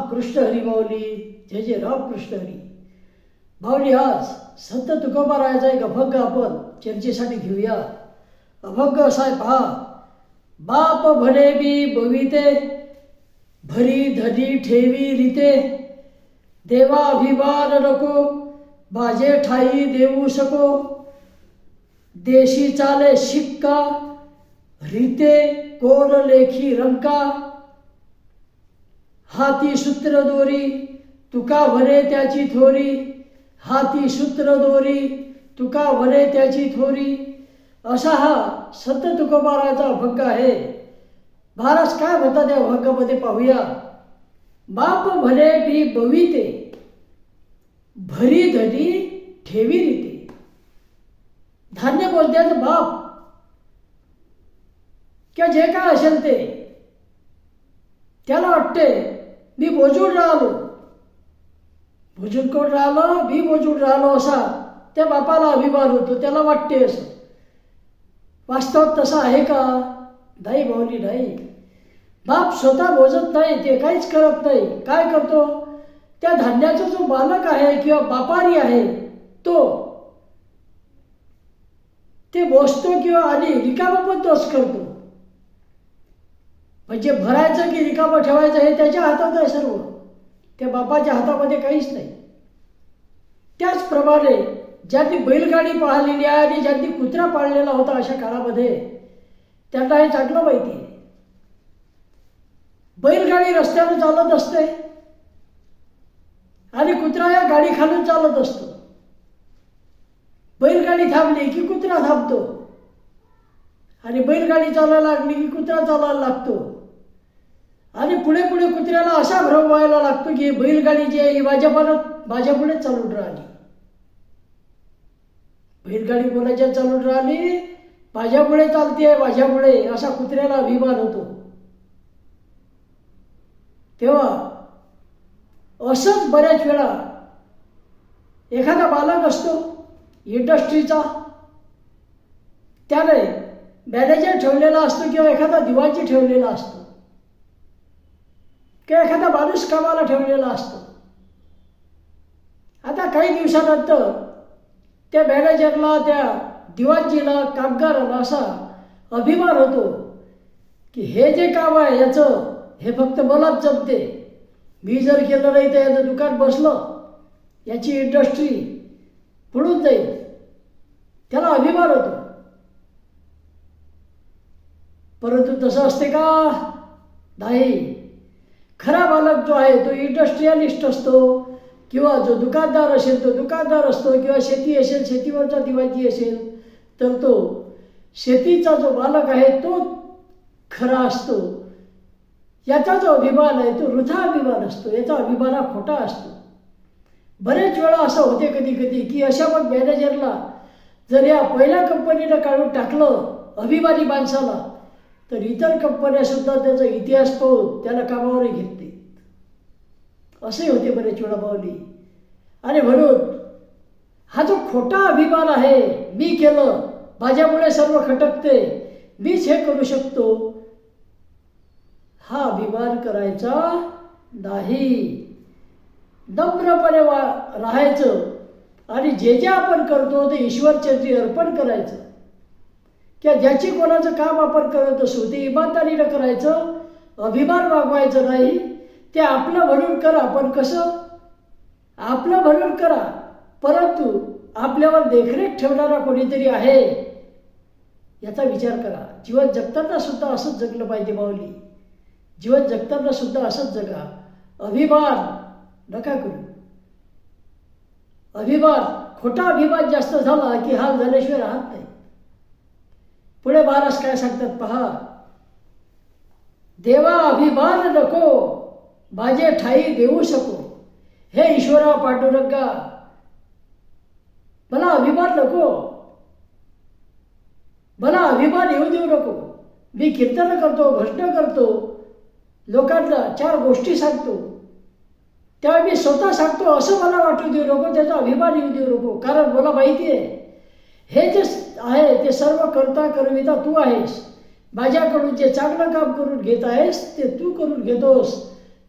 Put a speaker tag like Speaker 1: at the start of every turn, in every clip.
Speaker 1: राम कृष्ण हरी माऊली. जय जय राम कृष्ण हरी माऊली. आज संत तुकोबारायाचा एक अभंग आपण चर्चेसाठी घेऊया. अभंग असा आहे पहा. बाप म्हणे मी बविते, भरी धनी ठेवी रीते, देवा अभिमान नको, माझे ठाई देऊ सको, देशी चाले शिक्का, रीते कोण लेखी रंका, हाती सूत्र दोरी, तुका म्हणे त्याची थोरी, हाती सूत्र दोरी, तुका म्हणे त्याची थोरी. असा हा संत तुकोबारायाचा अभंग आहे. महाराज काय म्हणतात या अभंगामध्ये पाहूया. बाप म्हणे मी बविते, भरी धनी ठेवी रीते. धान्य बोलत्याचं बाप किंवा जे काय असेल ते, त्याला वाटते मी बोजून राहिलो. बोजून कोण राहिलो? मी बोजून राहिलो असा त्या बापाला अभिमान होतो, त्याला वाटते असं. वास्तवात तसं आहे का? नाही माऊली, नाही. बाप स्वतः मोजत नाही, ते काहीच करत नाही. काय करतो? त्या धान्याचा जो मालक आहे किंवा व्यापारी आहे तो ते मोजतो किंवा आणि रिकामं पण तोच करतो. म्हणजे भरायचं की रिकामं ठेवायचं हे त्याच्या हातात आहे सर्व. त्या बापाच्या हातामध्ये काहीच नाही. त्याचप्रमाणे ज्यांनी बैलगाडी पाहिलेली आहे आणि ज्यांनी कुत्रा पाळलेला होता अशा काळामध्ये, त्यांना हे चांगलं माहिती आहे. बैलगाडी रस्त्यावर चालत असते आणि कुत्रा या गाडी खालून चालत असतो. बैलगाडी थांबली की कुत्रा थांबतो आणि बैलगाडी चालायला लागली की कुत्रा चालायला लागतो. आणि पुढे पुढे कुत्र्याला असा भ्रम व्हायला लागतो की बैलगाडी जी आहे ही माझ्या पुढे चालून राहिली. बैलगाडी कोणाच्या चालून राहिली? माझ्यापुढे चालते, माझ्यापुढे, असा कुत्र्याला अभिमान होतो. तेव्हा असंच बऱ्याच वेळा एखादा मालक असतो इंडस्ट्रीचा, त्याने मॅनेजर ठेवलेला असतो किंवा एखादा दिवाणजी ठेवलेला असतो किंवा एखादा माणूस कामाला ठेवलेला असतो. आता काही दिवसानंतर त्या मॅनेजरला, त्या दिवाणजीला, कामगाराला असा अभिमान होतो की हे जे काम आहे याचं हे फक्त मलाच जमते. मी जर केलं नाही तर याचं दुकान बसलं, याची इंडस्ट्री पुढून जाईल. त्याला अभिमान होतो. परंतु तसं असते का? नाही. खरा मालक जो आहे तो इंडस्ट्रियलिस्ट असतो किंवा जो दुकानदार असेल तो दुकानदार असतो किंवा शेती असेल, शेतीवरचा दिवाणजी असेल तर तो शेतीचा जो मालक आहे तो खरा असतो. याचा जो अभिमान आहे तो वृथा अभिमान असतो. याचा अभिमान हा खोटा असतो. बरेच वेळा असं होते कधी कधी की अशा मग मॅनेजरला जर या पहिल्या कंपनीनं काढून टाकलं अभिमानी माणसाला, तर इतर कंपन्यासुद्धा त्याचा इतिहास पाहून त्याला कामावरही घेत नाहीत. असे होते बरेच वेळा माऊली. आणि म्हणून हा जो खोटा अभिमान आहे, मी केलं, माझ्यामुळे सर्व खटकते, मीच हे करू शकतो, हा अभिमान करायचा नाही. नम्रपणे राहायचं आणि जे जे आपण करतो ते ईश्वरचरणी अर्पण करायचं. किंवा ज्याची कोणाचं काम आपण करत असू ते इमानदारीनं करायचं, अभिमान वागवायचं नाही. ते आपलं म्हणून करा, पण कसं? आपलं म्हणून करा, परंतु आपल्यावर देखरेख ठेवणारा कोणीतरी आहे याचा विचार करा. जीवन जगताना सुद्धा असंच जगलं पाहिजे माऊली. जीवन जगताना सुद्धा असंच जगा. अभिमान नका करू. अभिमान, खोटा अभिमान जास्त झाला की हाल झाल्याशिवाय राहत नाही. पुढे महाराज काय सांगतात पहा. देवा अभिमान नको, माझे ठाई देऊ सको. हे ईश्वरा पांडुरंगा, मला अभिमान नको, मला अभिमान येऊ देऊ नको. मी कीर्तन करतो, भजन करतो, लोकांना 4 गोष्टी सांगतो, तेव्हा मी स्वतः सांगतो असं मला वाटू देऊ नको, त्याचा अभिमान येऊ देऊ नको. कारण मला माहिती आहे हे जे आहे ते सर्व करता करविता तू आहेस. माझ्याकडून जे चांगलं काम करून घेत आहेस ते तू करून घेतोस.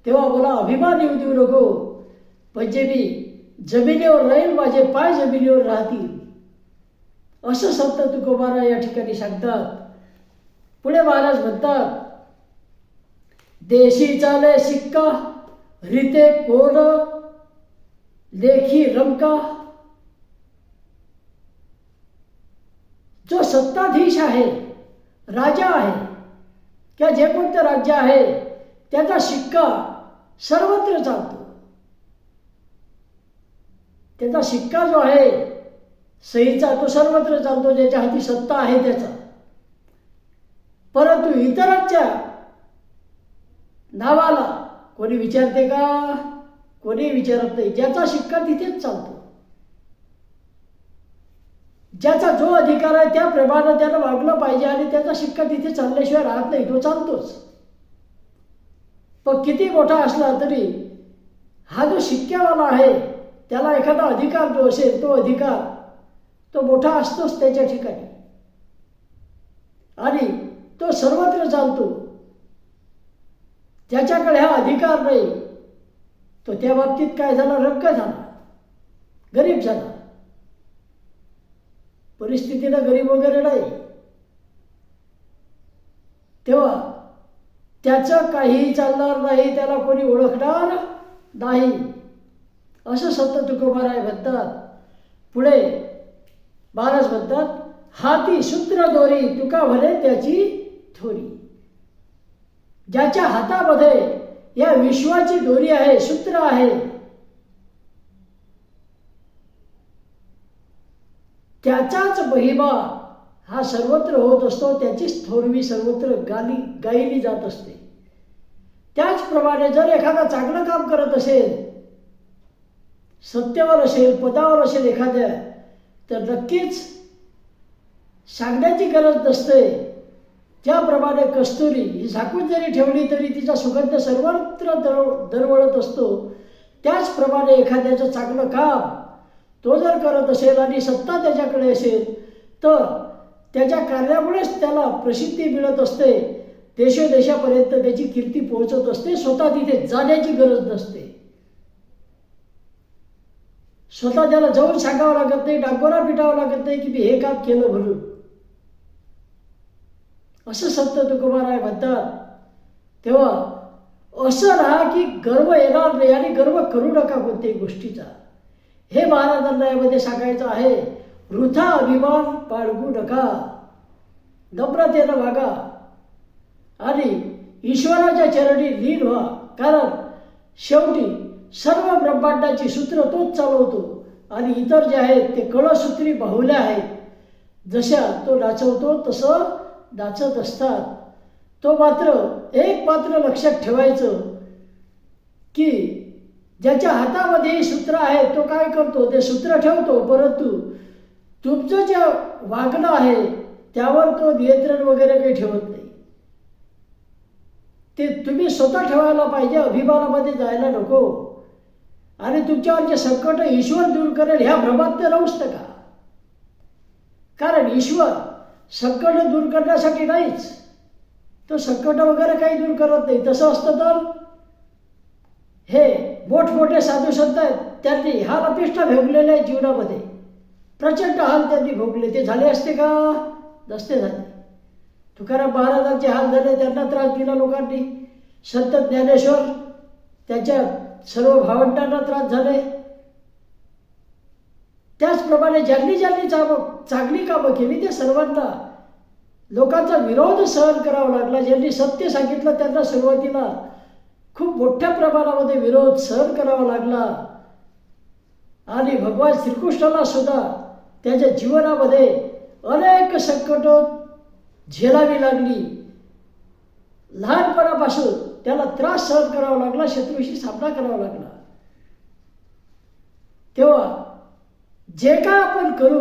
Speaker 1: तेव्हा मला अभिमान येऊ देऊ नको, म्हणजे मी जमिनीवर राहील, माझे पाय जमिनीवर राहतील, असं संत तुकोबाराय या ठिकाणी सांगतात. पुढे महाराज म्हणतात, देशी चाले शिक्का रीते कोर लेखी रंका. जो सत्ताधीश आहे, राजा आहे किंवा जे कोणतं राज्य आहे, त्याचा शिक्का सर्वत्र चालतो. त्याचा शिक्का जो आहे सहीचा, तो सर्वत्र चालतो, ज्याच्या हाती सत्ता आहे त्याचा. परंतु इतरांच्या नावाला कोणी विचारते का? कोणी विचारत नाही. ज्याचा शिक्का तिथेच चालतो. ज्याचा जो अधिकार आहे त्याप्रमाणे त्यानं वागलं पाहिजे आणि त्याचा शिक्का तिथे चालल्याशिवाय राहत नाही, तो चालतोच. पण किती मोठा असला तरी हा जो शिक्क्यावाला आहे त्याला एखादा अधिकार जो असेल, तो अधिकार तो मोठा असतोच त्याच्या ठिकाणी आणि तो सर्वत्र चालतो. ज्याच्याकडे हा अधिकार नाही तो त्या बाबतीत काय झाला? रंग झाला, गरीब झाला. परिस्थितीला गरीब वगैरे नाही. तेव्हा त्याचं काहीही चालणार नाही, त्याला कोणी ओळखणार नाही, असं संत तुकोबाराय म्हणतात. पुढे महाराज म्हणतात, हाती सूत्र दोरी तुका भले त्याची थोरी. ज्याच्या हातामध्ये या विश्वाची दोरी आहे, सूत्र आहे, त्याचाच महिमा हा सर्वत्र होत असतो, त्याचीच थोरवी सर्वत्र गायली जात असते. त्याचप्रमाणे जर एखादा चांगलं काम करत असेल, सत्तेवर असेल, पदावर असेल एखाद्या, तर नक्कीच सांगण्याची गरज नसते. ज्याप्रमाणे कस्तुरी ही झाकून जरी ठेवली तरी तिचा सुगंध सर्वत्र दरवळत असतो, त्याचप्रमाणे एखाद्याचं चांगलं काम तो जर करत असेल आणि सत्ता त्याच्याकडे असेल तर त्याच्या कार्यामुळेच त्याला प्रसिद्धी मिळत असते. देशोदेशापर्यंत त्याची कीर्ती पोहोचत असते. स्वतः तिथे जाण्याची गरज नसते. स्वतः त्याला जाऊन सांगावं लागत नाही, डांगोरा पिटावं लागत नाही की मी हे काम केलं म्हणून. असं संत तुकोबाराय म्हणतात. तेव्हा असं राहा की गर्व येणार नाही आणि गर्व करू नका कोणत्याही गोष्टीचा. हे महाराजांना यामध्ये सांगायचं आहे. वृथा अभिमान बाळगू नका, नम्रतेनं वागा आणि ईश्वराच्या चरणी लीन व्हा. कारण शेवटी सर्व ब्रह्मांडाची सूत्र तोच चालवतो आणि इतर जे आहेत ते कळसूत्री बाहुल्या आहेत. जशा तो नाचवतो तसं नाचत असतात. तो मात्र एक मात्र लक्षात ठेवायचं की ज्याच्या हातामध्ये सूत्र आहे तो काय करतो? ते सूत्र ठेवतो, परंतु तुमचं जे वागणं आहे त्यावर तो नियंत्रण वगैरे काही ठेवत नाही. ते तुम्ही स्वतः ठेवायला पाहिजे. अभिमानामध्ये जायला नको. आणि तुमच्यावर जे संकट ईश्वर दूर करेल ह्या भ्रमात ते राहूच नका. कारण ईश्वर संकट दूर करण्यासाठी नाहीच, तो संकट वगैरे काही दूर करत नाही. तसं असतं तर हे मोठमोठे साधू संत आहेत, त्यांनी हाल अपेष्टा भोगलेल्या आहेत जीवनामध्ये. प्रचंड हाल त्यांनी भोगले. ते झाले असते का? नसते झाले. तुकाराम महाराजांचे हाल झाले, त्यांना त्रास दिला लोकांनी. संत ज्ञानेश्वर त्याच्या सर्व भावंडांना त्रास झाले. त्याचप्रमाणे ज्यांनी ज्यांनी चांगली कामं केली त्या सर्वांना लोकांचा विरोध सहन करावा लागला. ज्यांनी सत्य सांगितलं त्यांना सुरुवातीला खूप मोठ्या प्रमाणामध्ये विरोध सहन करावा लागला. आणि भगवान श्रीकृष्णाला सुद्धा त्याच्या जीवनामध्ये अनेक संकट झेलावी लागली. लहानपणापासून त्याला त्रास सहन करावा लागला, शत्रूशी सामना करावा लागला. तेव्हा जे काय आपण करू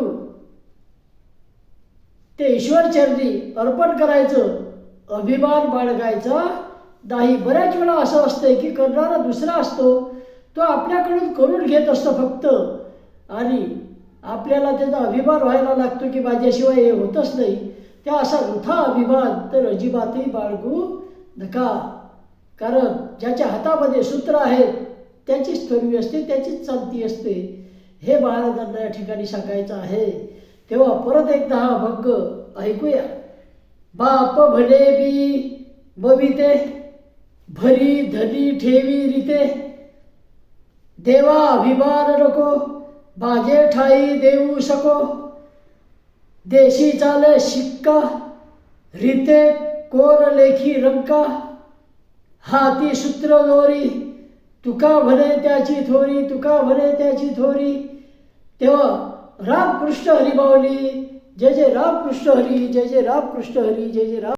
Speaker 1: ते ईश्वर चरणी अर्पण करायचं, अभिमान बाळगायचा नाही. बऱ्याच वेळा असं असतं की करणारा दुसरा असतो, तो आपल्याकडून करून घेत असतो फक्त, आणि आपल्याला त्याचा अभिमान व्हायला लागतो की माझ्याशिवाय हे होतच नाही. त्या असा वृथा अभिमान तर अजिबातही बाळगू नका. कारण ज्याच्या हातामध्ये सूत्र आहेत त्याचीच थोरवी असते, त्याचीच चालती असते. हे महाराजांना या ठिकाणी सांगायचं आहे. तेव्हा परत एकदा हा भंग ऐकूया. बाप भले बी बविते, भरी धनी ठेवी रीते, देवा अभिमान नको, बाजे ठाई देऊ सको, देशी चाले शिक्का, रीते कोर लेखी रंका, हाती सूत्र दोरी, तुका म्हणे त्याची थोरी, तुका म्हणे त्याची थोरी. तेव्हा रामकृष्ण हरी माऊली, जय जय रामकृष्ण हरी, जय जय रामकृष्ण हरी, जय जय राम.